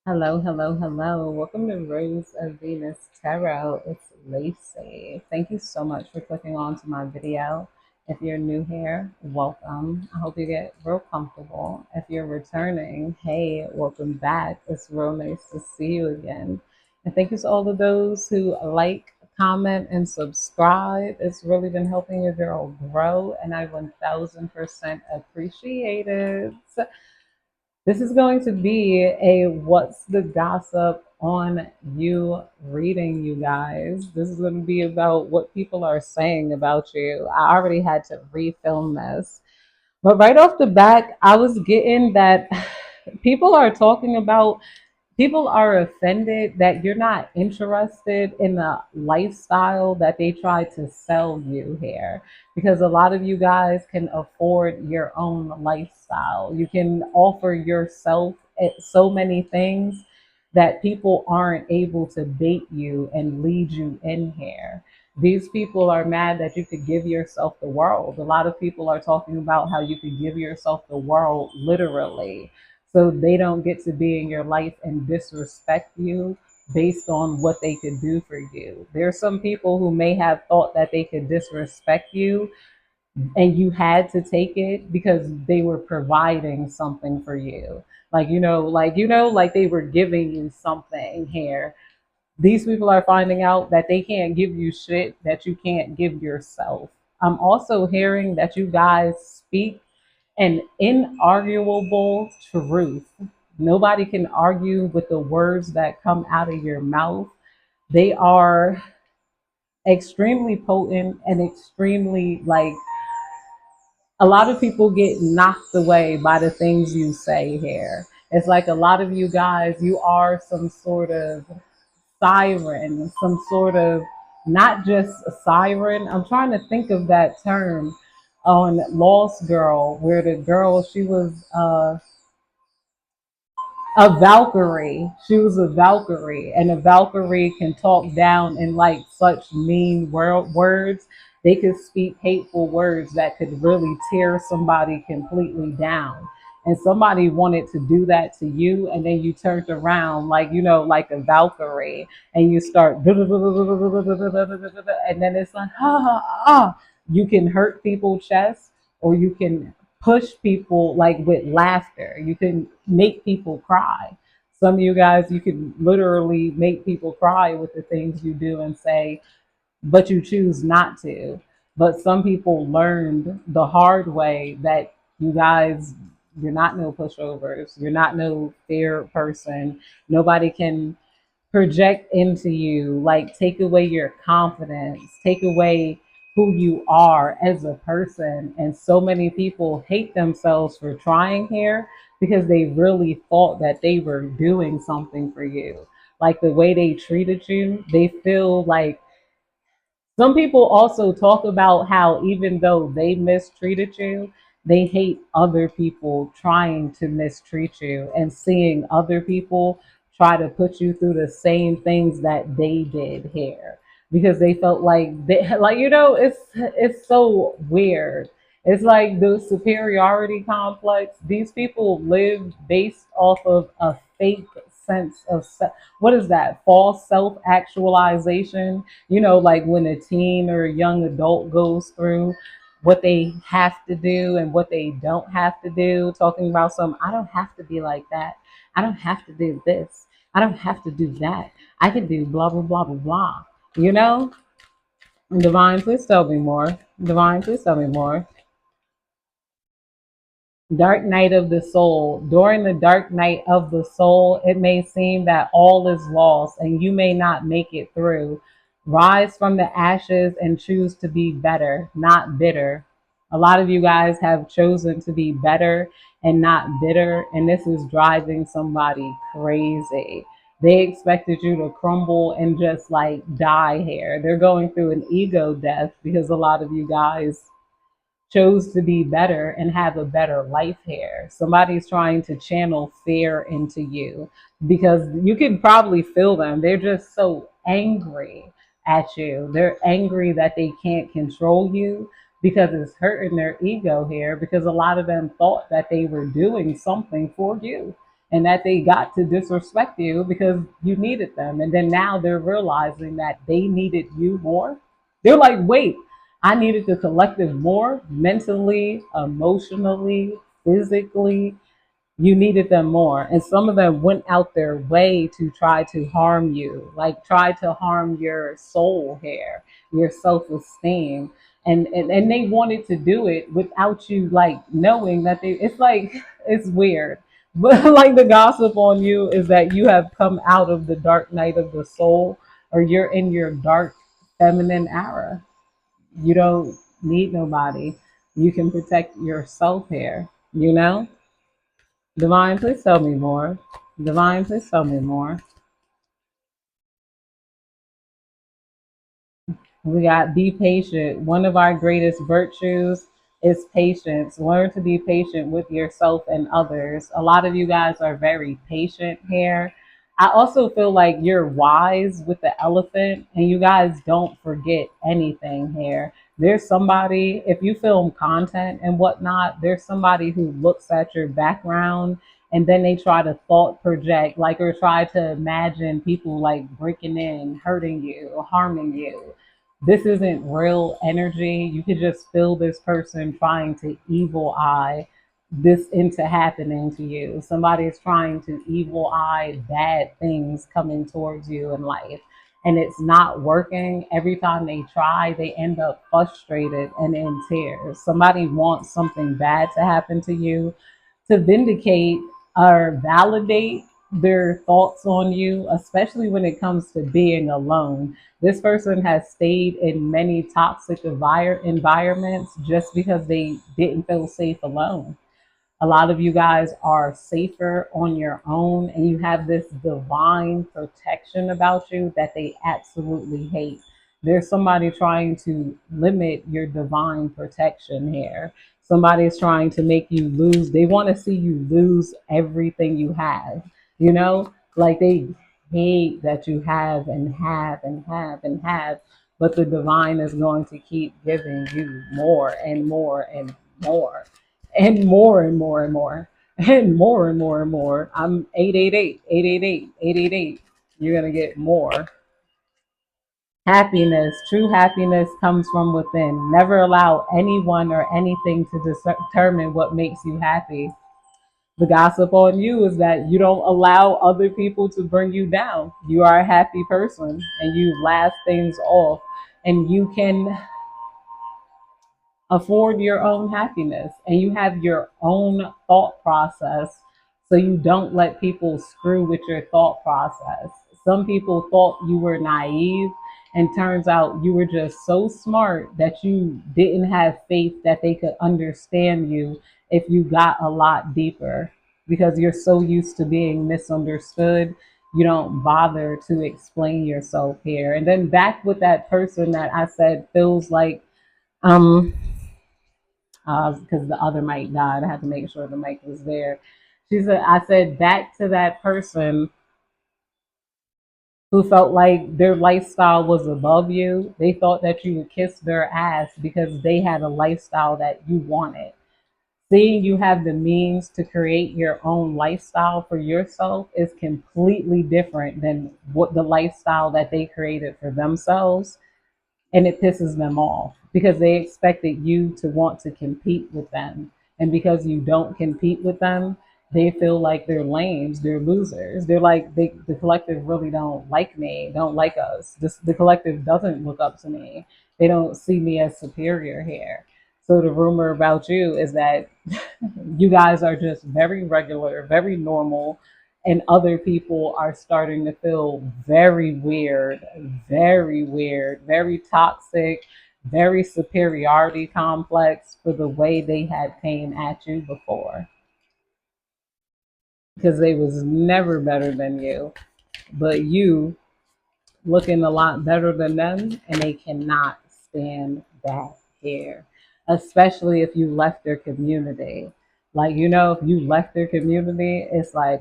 Hello, hello, hello. Welcome to Rose of Venus Tarot. It's Lacey. Thank you so much for clicking on to my video. If you're new here, welcome. I hope you get real comfortable. If you're returning, hey, welcome back. It's real nice to see you again. And thank you to all of those who like, comment, and subscribe. It's really been helping your girl grow, and I 1000% appreciate it. This is going to be a What's the Gossip on You reading, you guys. This is going to be about what people are saying about you. I already had to refilm this. But right off the bat, I was getting that people are talking about people are offended that you're not interested in the lifestyle that they try to sell you here, because a lot of you guys can afford your own lifestyle. You can offer yourself so many things that people aren't able to bait you and lead you in here. These people are mad that you could give yourself the world. A lot of people are talking about how you could give yourself the world literally, so they don't get to be in your life and disrespect you based on what they could do for you. There are some people who may have thought that they could disrespect you and you had to take it because they were providing something for you. Like they were giving you something here. These people are finding out that they can't give you shit that you can't give yourself. I'm also hearing that you guys speak an inarguable truth. Nobody can argue with the words that come out of your mouth. They are extremely potent and extremely, like, a lot of people get knocked away by the things you say here. It's like a lot of you guys, you are some sort of siren, some sort of, not just a siren. I'm trying to think of that term on Lost Girl, where the girl, she was a Valkyrie. She was a Valkyrie, and a Valkyrie can talk down in like such mean words. They could speak hateful words that could really tear somebody completely down. And somebody wanted to do that to you, and then you turned around like, like a Valkyrie, and you start, and then it's like, you can hurt people's chests, or you can push people like with laughter. You can make people cry. Some of you guys, you can literally make people cry with the things you do and say, but you choose not to. But some people learned the hard way that you guys, you're not no pushovers. You're not no fair person. Nobody can project into you, like take away your confidence, take away who you are as a person. And so many people hate themselves for trying here because they really thought that they were doing something for you. Like the way they treated you, they feel like, some people also talk about how even though they mistreated you, they hate other people trying to mistreat you and seeing other people try to put you through the same things that they did here, because they felt like they, like, it's so weird. It's like the superiority complex. These people live based off of a fake sense of what is that? False self actualization. Like when a teen or a young adult goes through what they have to do and what they don't have to do, talking about some, I don't have to be like that. I don't have to do this. I don't have to do that. I can do blah, blah, blah, blah, blah. You know? Divine, please tell me more. Divine, please tell me more. Dark night of the soul. During the dark night of the soul, it may seem that all is lost and you may not make it through. Rise from the ashes and choose to be better, not bitter. A lot of you guys have chosen to be better and not bitter, and this is driving somebody crazy. They expected you to crumble and just like die here. They're going through an ego death because a lot of you guys chose to be better and have a better life here. Somebody's trying to channel fear into you because you can probably feel them. They're just so angry at you. They're angry that they can't control you because it's hurting their ego here, because a lot of them thought that they were doing something for you. and that they got to disrespect you because you needed them. And then now they're realizing that they needed you more. They're like, wait, I needed the collective more mentally, emotionally, physically. You needed them more. And some of them went out their way to try to harm you, like try to harm your soul here, your self-esteem. And they wanted to do it without you like knowing that they, it's like, it's weird. But like the gossip on you is that you have come out of the dark night of the soul, or you're in your dark feminine era. You don't need nobody. You can protect yourself here, you know? Divine, please tell me more. Divine, please tell me more. We got be patient. One of our greatest virtues is patience. Learn to be patient with yourself and others. A lot of you guys are very patient here. I also feel like you're wise with the elephant, and you guys don't forget anything here. There's somebody, if you film content and whatnot, there's somebody who looks at your background and then they try to thought project, like, or try to imagine people like breaking in, hurting you, harming you. This isn't real energy. You could just feel this person trying to evil eye this into happening to you. Somebody is trying to evil eye bad things coming towards you in life. And it's not working. Every time they try, they end up frustrated and in tears. Somebody wants something bad to happen to you to vindicate or validate their thoughts on you, especially when it comes to being alone. This person has stayed in many toxic environments just because they didn't feel safe alone. A lot of you guys are safer on your own, and you have this divine protection about you that they absolutely hate. There's somebody trying to limit your divine protection here. Somebody's trying to make you lose. They want to see you lose everything you have, you know, like they hate that you have and have and have and have, but the divine is going to keep giving you more and more and more and more and more and more and more and more and more. I'm 888, 888, 888. You're going to get more. Happiness, true happiness comes from within. Never allow anyone or anything to determine what makes you happy. The gossip on you is that you don't allow other people to bring you down. You are a happy person and you laugh things off, and you can afford your own happiness, and you have your own thought process, so you don't let people screw with your thought process. Some people thought you were naive, and turns out you were just so smart that you didn't have faith that they could understand you if you got a lot deeper, because you're so used to being misunderstood. You don't bother to explain yourself here. And then back with that person that I said feels like um because the other mic died. I had to make sure the mic was there. She said, I said back to that person who felt like their lifestyle was above you. They thought that you would kiss their ass because they had a lifestyle that you wanted. Seeing you have the means to create your own lifestyle for yourself is completely different than what the lifestyle that they created for themselves, and it pisses them off because they expected you to want to compete with them. And because you don't compete with them, they feel like they're lames, they're losers. They're like, the collective really don't like me, don't like us. The collective doesn't look up to me. They don't see me as superior here. So the rumor about you is that you guys are just very regular, very normal, and other people are starting to feel very weird, very toxic, very superiority complex for the way they had came at you before, because they was never better than you, but you looking a lot better than them, and they cannot stand that here, especially if you left their community. Like, you know, if you left their community, it's like,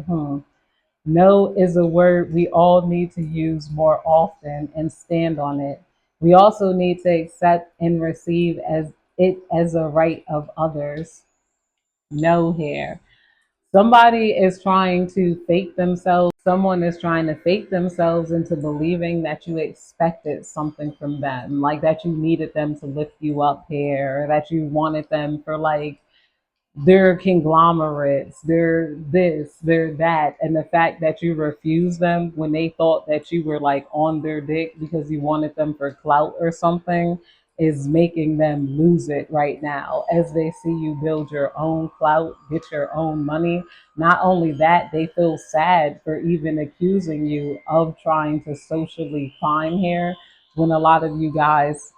no is a word we all need to use more often and stand on it. We also need to accept and receive as it as a right of others. No here. Somebody is trying to fake themselves. Someone is trying to fake themselves into believing that you expected something from them, like that you needed them to lift you up here, that you wanted them for like they're conglomerates, they're this, they're that. And the fact that you refused them when they thought that you were like on their dick because you wanted them for clout or something is making them lose it right now as they see you build your own clout, get your own money. Not only that, they feel sad for even accusing you of trying to socially climb here when a lot of you guys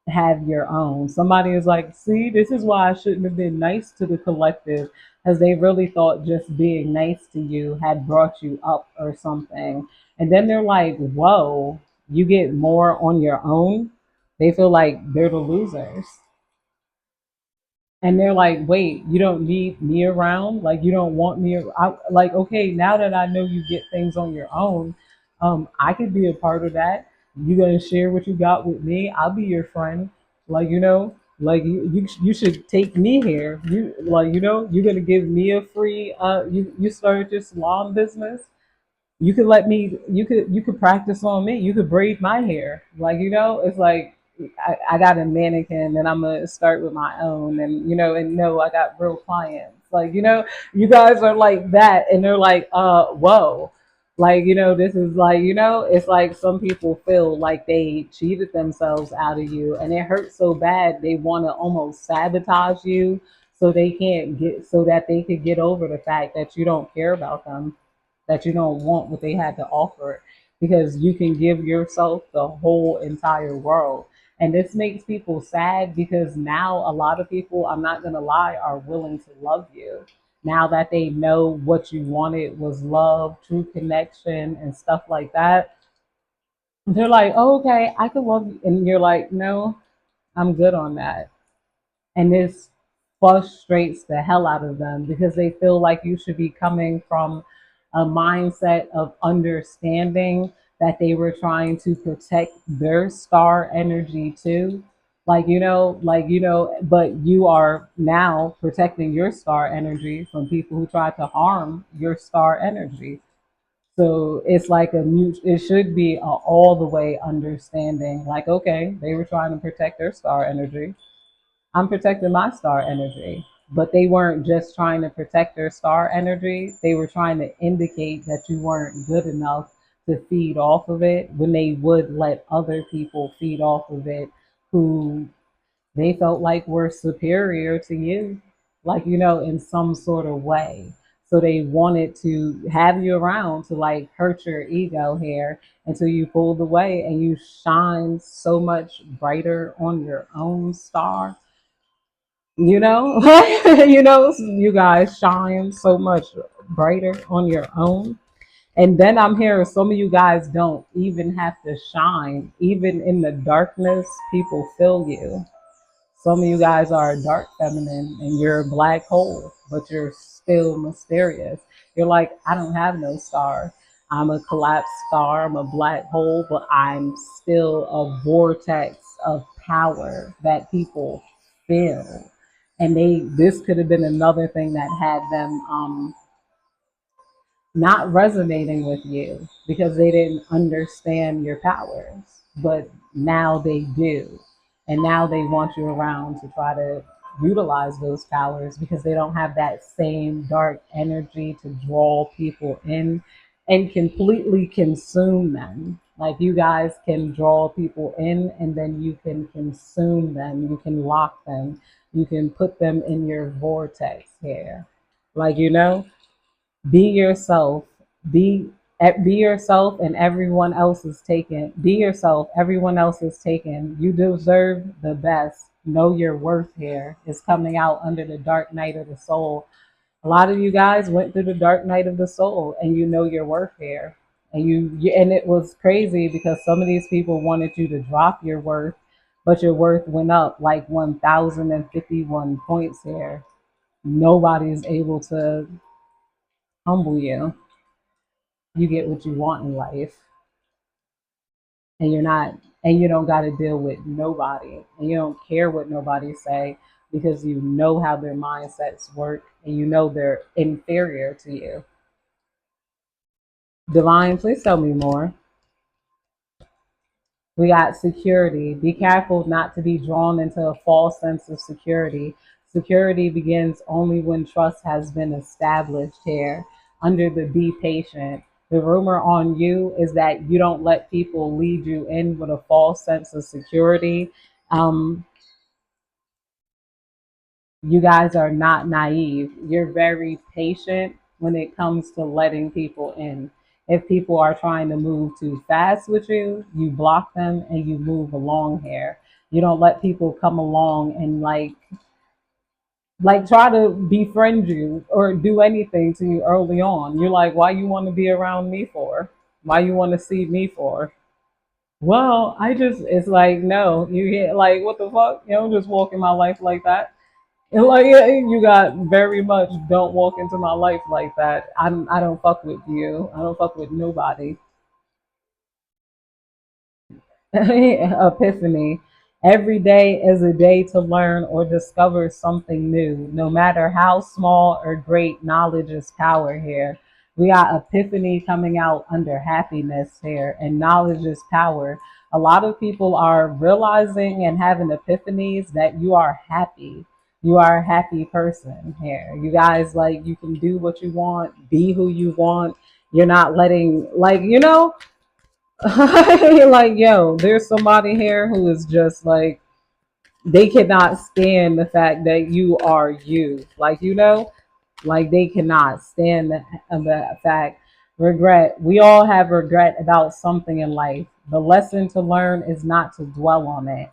have your own. Somebody is like, see, this is why I shouldn't have been nice to the collective, as they really thought just being nice to you had brought you up or something. And then they're like, whoa, you get more on your own. They feel like they're the losers. And they're like, wait, you don't need me around? Like, you don't want me? Like, okay, now that I know you get things on your own, I could be a part of that. You gonna share what you got with me? I'll be your friend. Like, like you should take me here. You like, you're gonna give me a free. You started your salon business. You could let me, you could practice on me, you could braid my hair, like, it's like I got a mannequin and I'm gonna start with my own, and and no, I got real clients, like, you guys are like that, and they're like, whoa, like, this is like, it's like some people feel like they cheated themselves out of you, and it hurts so bad they want to almost sabotage you so they can't get, so that they could get over the fact that you don't care about them, that you don't want what they had to offer, because you can give yourself the whole entire world. And this makes people sad because now a lot of people, I'm not going to lie, are willing to love you. Now that they know what you wanted was love, true connection, and stuff like that, they're like, oh, okay, I can love you. And you're like, no, I'm good on that. And this frustrates the hell out of them because they feel like you should be coming from a mindset of understanding that they were trying to protect their star energy too. But you are now protecting your star energy from people who try to harm your star energy. So it's like it should be a all the way understanding. Like, okay, they were trying to protect their star energy, I'm protecting my star energy. But they weren't just trying to protect their star energy, they were trying to indicate that you weren't good enough to feed off of it when they would let other people feed off of it who they felt like were superior to you, like, in some sort of way. So they wanted to have you around to like hurt your ego here until you pulled away and you shine so much brighter on your own star, you guys shine so much brighter on your own. And then I'm hearing some of you guys don't even have to shine. Even in the darkness, people feel you. Some of you guys are dark feminine and you're a black hole, but you're still mysterious. You're like, I don't have no star. I'm a collapsed star. I'm a black hole, but I'm still a vortex of power that people feel. And this could have been another thing that had them not resonating with you because they didn't understand your powers, but now they do. And now they want you around to try to utilize those powers because they don't have that same dark energy to draw people in and completely consume them. Like, you guys can draw people in and then you can consume them, you can lock them, you can put them in your vortex here. Like, be yourself. Be yourself, and everyone else is taken. Be yourself. Everyone else is taken. You deserve the best. Know your worth here is coming out under the dark night of the soul. A lot of you guys went through the dark night of the soul, and you know your worth here. And and it was crazy because some of these people wanted you to drop your worth, but your worth went up like 1,051 points here. Nobody's able to humble you. You get what you want in life, and you're not, and you don't got to deal with nobody, and you don't care what nobody say. because you know how their mindsets work and you know they're inferior to you. Divine, please tell me more. We got security. Be careful not to be drawn into a false sense of security. Security begins only when trust has been established here. Under the be patient. The rumor on you is that you don't let people lead you in with a false sense of security. Um, you guys are not naive. You're very patient when it comes to letting people in. If people are trying to move too fast with you, you block them and you move along here. You don't let people come along and like try to befriend you or do anything to you early on. You're like, why you want to be around me for? Why you want to see me for? Well, I just it's like no, you get like what the fuck? You know, just walking my life like that. And like yeah, you got very much don't walk into my life like that. I don't fuck with you. I don't fuck with nobody. Epiphany. Every day is a day to learn or discover something new. No matter how small or great, knowledge is power here. We got epiphany coming out under happiness here, and knowledge is power. A lot of people are realizing and having epiphanies that you are happy. You are a happy person here. You guys like you can do what you want, be who you want. You're not letting like like yo, there's somebody here who is just like they cannot stand the fact that you are you. Like like they cannot stand the fact. Regret. We all have regret about something in life. The lesson to learn is not to dwell on it.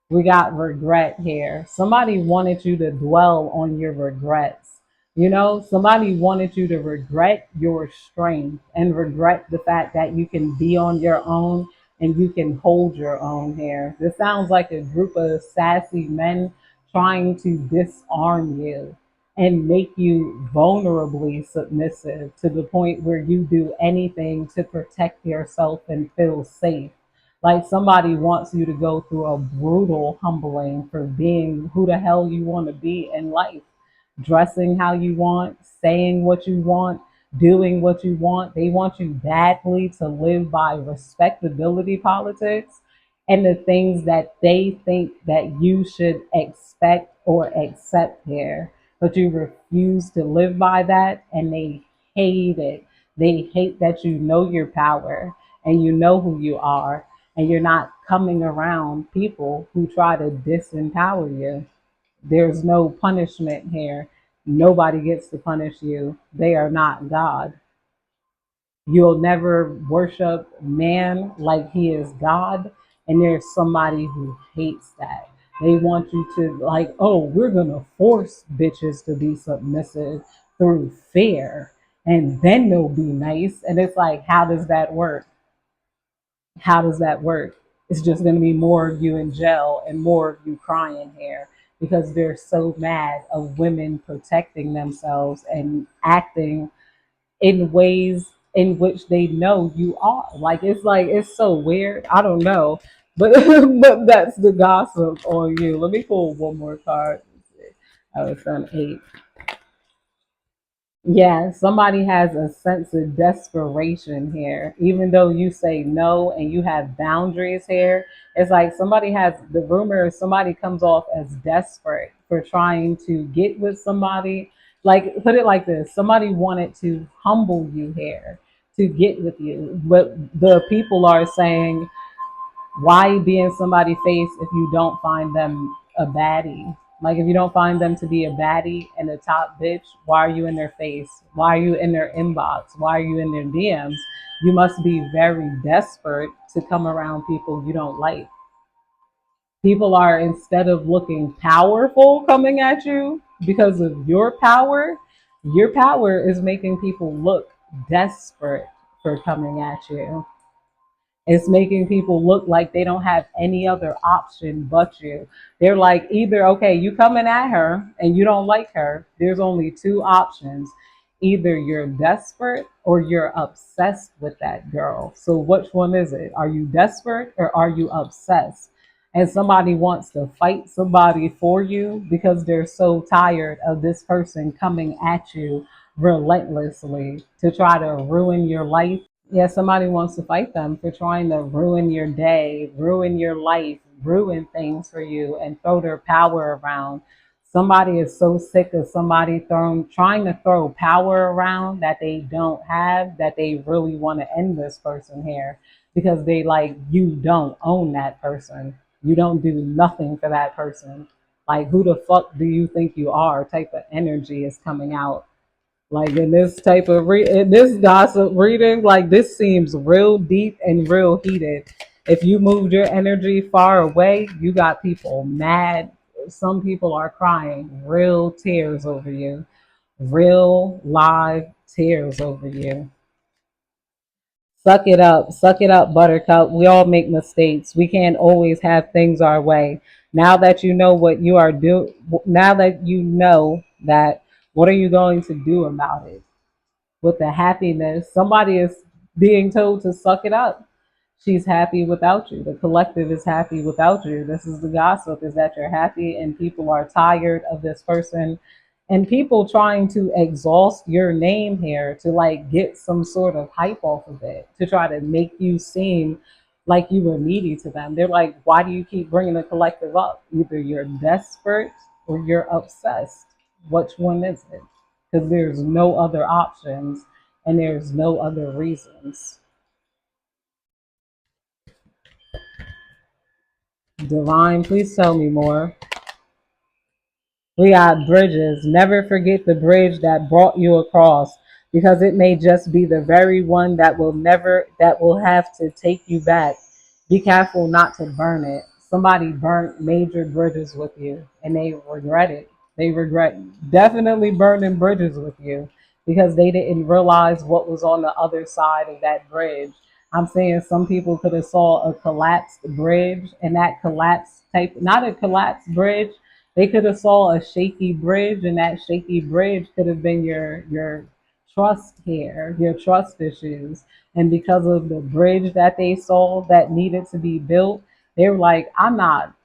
We got regret here. Somebody wanted you to dwell on your regrets. You know, somebody wanted you to regret your strength and regret the fact that you can be on your own and you can hold your own here. This sounds like a group of sassy men trying to disarm you and make you vulnerably submissive to the point where you do anything to protect yourself and feel safe. Like somebody wants you to go through a brutal humbling for being who the hell you want to be in life, dressing how you want, saying what you want, doing what you want. They want you badly to live by respectability politics and the things that they think that you should expect or accept here. But you refuse to live by that and they hate it. They hate that you know your power and you know who you are and you're not coming around people who try to disempower you. There's no punishment here. Nobody gets to punish you. They are not God. You'll never worship man like he is God. And there's somebody who hates that. They want you to, like, oh, we're going to force bitches to be submissive through fear. And then they'll be nice. And it's like, how does that work? How does that work? It's just going to be more of you in jail and more of you crying here because they're so mad of women protecting themselves and acting in ways in which they know you are. Like it's so weird. I don't know, but but that's the gossip on you. Let me pull one more card. I was on 8. Yeah, somebody has a sense of desperation here. Even though you say no and you have boundaries here, it's like somebody has the rumor is somebody comes off as desperate for trying to get with somebody. Like, put it like this, somebody wanted to humble you here to get with you. But the people are saying, why be in somebody's face if you don't find them a baddie? Like if you don't find them to be a baddie and a top bitch, why are you in their face? Why are you in their inbox? Why are you in their DMs? You must be very desperate to come around people you don't like. People are, instead of looking powerful coming at you because of your power is making people look desperate for coming at you. It's making people look like they don't have any other option but you. They're like, either, okay, you coming at her and you don't like her. There's only two options. Either you're desperate or you're obsessed with that girl. So which one is it? Are you desperate or are you obsessed? And somebody wants to fight somebody for you because they're so tired of this person coming at you relentlessly to try to ruin your life. Yeah, somebody wants to fight them for trying to ruin your day, ruin your life, ruin things for you, and throw their power around. Somebody is so sick of somebody trying to throw power around that they don't have, that they really want to end this person here because they like, you don't own that person. You don't do nothing for that person. Like, who the fuck do you think you are? Type of energy is coming out like in this type of in this gossip reading. Like, this seems real deep and real heated. If you moved your energy far away, you got people mad. Some people are crying real tears over you, real live tears over you. Suck it up, buttercup. We all make mistakes. We can't always have things our way. Now that you know what you are doing, now that you know that, what are you going to do about it? With the happiness. Somebody is being told to suck it up. She's happy without you. The collective is happy without you. This is the gossip, is that you're happy and people are tired of this person, and people trying to exhaust your name here to like get some sort of hype off of it, to try to make you seem like you were needy to them. They're like, why do you keep bringing the collective up? Either you're desperate or you're obsessed. Which one is it? Because there's no other options and there's no other reasons. Divine, please tell me more. We got bridges. Never forget the bridge that brought you across, because it may just be the very one that will have to take you back. Be careful not to burn it. Somebody burnt major bridges with you and they regret it. They regret definitely burning bridges with you because they didn't realize what was on the other side of that bridge. I'm saying some people could have saw a collapsed bridge, and that collapsed type, not a collapsed bridge, they could have saw a shaky bridge, and that shaky bridge could have been your trust here, your trust issues. And because of the bridge that they saw that needed to be built, they were like, I'm not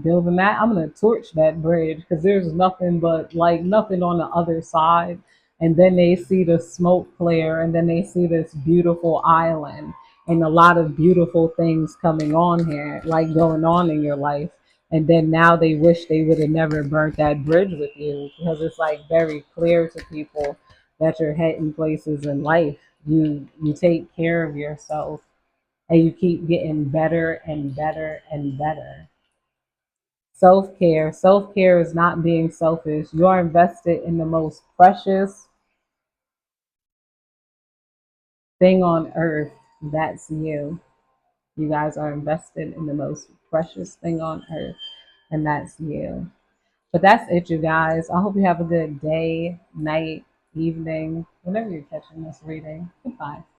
building that. I'm gonna torch that bridge because there's nothing but like nothing on the other side. And then they see the smoke clear, and then they see this beautiful island and a lot of beautiful things coming on here, like going on in your life. And then now they wish they would have never burnt that bridge with you, because it's like very clear to people that you're heading places in life. You take care of yourself and you keep getting better and better and better. Self-care. Self-care is not being selfish. You are invested in the most precious thing on earth. That's you. You guys are invested in the most precious thing on earth, and that's you. But that's it, you guys. I hope you have a good day, night, evening, whenever you're catching this reading. Goodbye.